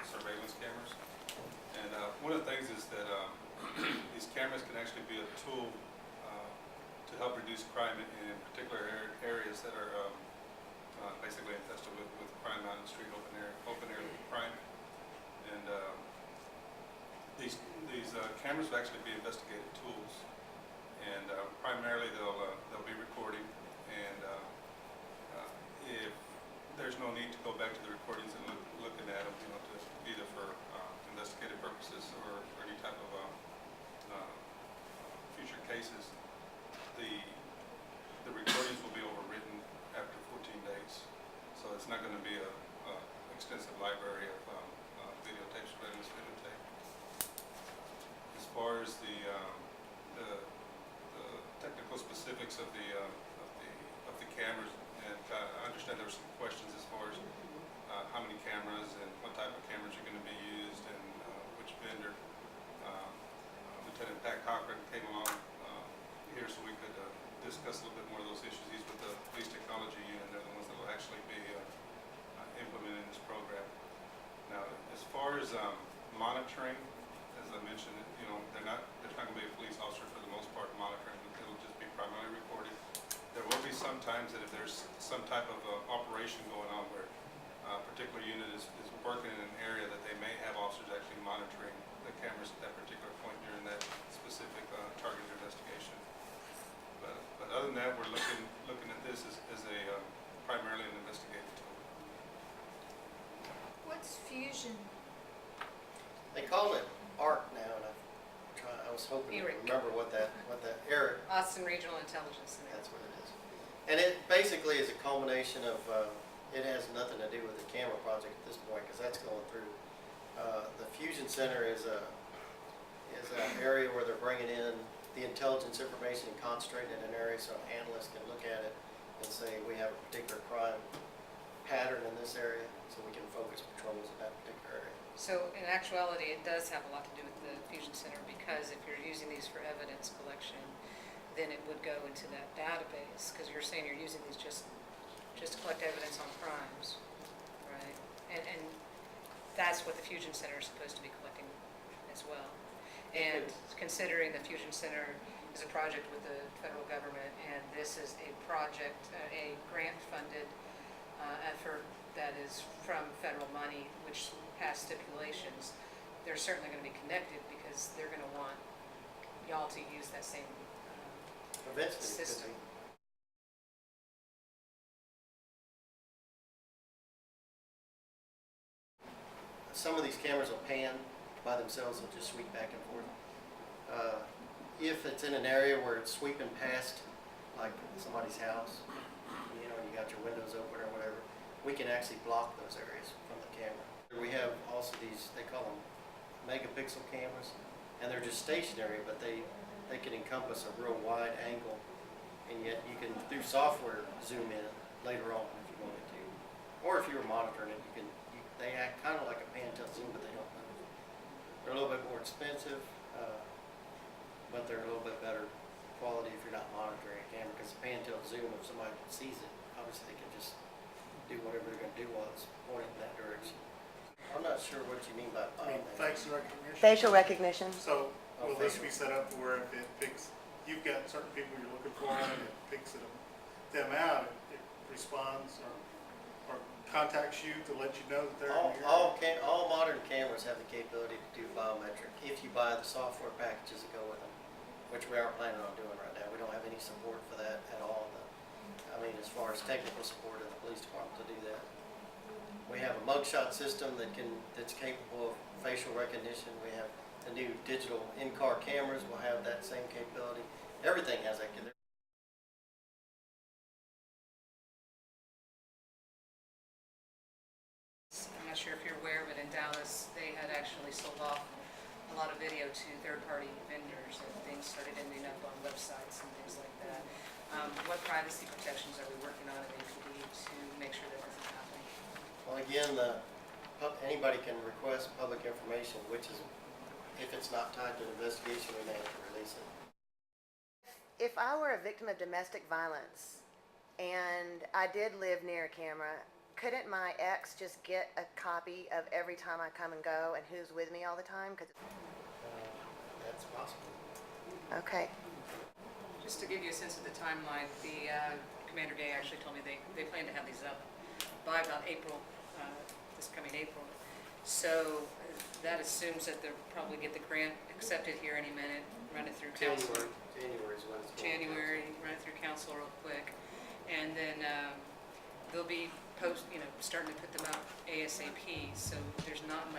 surveillance cameras. And one of the things is that these cameras can actually be a tool to help reduce crime in particular areas that are basically infested with crime out in the street, open air crime. And these cameras will actually be investigative tools, and primarily they'll be recording. And if there's no need to go back to the recordings and looking at them, to either for investigative purposes or any type of future cases, the recordings will be overwritten after 14 days. So it's not going to be a extensive library of videotapes, surveillance videotape. As far as the technical specifics of the cameras, and I understand there were some questions as far as how many cameras and what type of cameras are going to be used and which vendor. Lieutenant Pat Cochran came along here so we could discuss a little bit more of those issues. He's with the Police Technology Unit. They're the ones that will actually be implemented in this program. Now, as far as monitoring, as I mentioned, there's not going to be a police officer for the most part monitoring. It'll just be primarily recorded. There will be some times that if there's some type of operation going on where a particular unit is working in an area that they may have officers actually monitoring the cameras at that particular point during that specific targeted investigation. But other than that, we're looking at this as a primarily an investigative tool. What's fusion? They call it ARC now, and I was hoping to remember what that Eric. Austin Regional Intelligence Center. That's what it is. And it basically is a culmination of. It has nothing to do with the camera project at this point because that's going through. The Fusion Center is an area where they're bringing in the intelligence information and concentrating in an area so analysts can look at it and say we have a particular crime pattern in this area, so we can focus patrols in that particular area. So in actuality, it does have a lot to do with the Fusion Center because if you're using these for evidence collection, then it would go into that database because you're saying you're using these just to collect evidence on crimes, right? And that's what the Fusion Center is supposed to be collecting as well. And considering the Fusion Center is a project with the federal government, and this is a project, a grant-funded effort that is from federal money, which has stipulations, they're certainly going to be connected because they're going to want y'all to use that same system. Some of these cameras will pan by themselves and just sweep back and forth. If it's in an area where it's sweeping past, like somebody's house, you got your windows open or whatever, we can actually block those areas from the camera. We have also these, they call them megapixel cameras, and they're just stationary, but they can encompass a real wide angle, and yet you can, through software, zoom in later on if you wanted to. Or if you were monitoring it, they act kind of like a pan-tilt zoom, but they don't move. They're a little bit more expensive, but they're a little bit better quality if you're not monitoring a camera, because the pan-tilt zoom, if somebody sees it, obviously they can just do whatever they're going to do while it's pointing in that direction. I'm not sure what you mean by facial recognition. Facial recognition. So will this be set up where if it picks, you've got certain people you're looking for and it picks them out, it responds or contacts you to let you know that they're in here? All modern cameras have the capability to do biometric if you buy the software packages that go with them, which we aren't planning on doing right now. We don't have any support for that at all. As far as technical support in the police department to do that. We have a mugshot system that's capable of facial recognition. We have the new digital in-car cameras will have that same capability. Everything has that. I'm not sure if you're aware, but in Dallas, they had actually sold off a lot of video to third-party vendors, and things started ending up on websites and things like that. What privacy protections are we working on at APD to make sure that doesn't happen? Well, again, anybody can request public information, which is, if it's not tied to an investigation, we may have to release it. If I were a victim of domestic violence and I did live near a camera, couldn't my ex just get a copy of every time I come and go and who's with me all the time? 'Cause That's possible. okay, Just to give you a sense of the timeline, the Commander Day actually told me they plan to have these up by about April, this coming April. So that assumes that they'll probably get the grant accepted here any minute, run it through council. January is when it's going. January, run it through council real quick. And then they'll be starting to put them out ASAP. So there's not much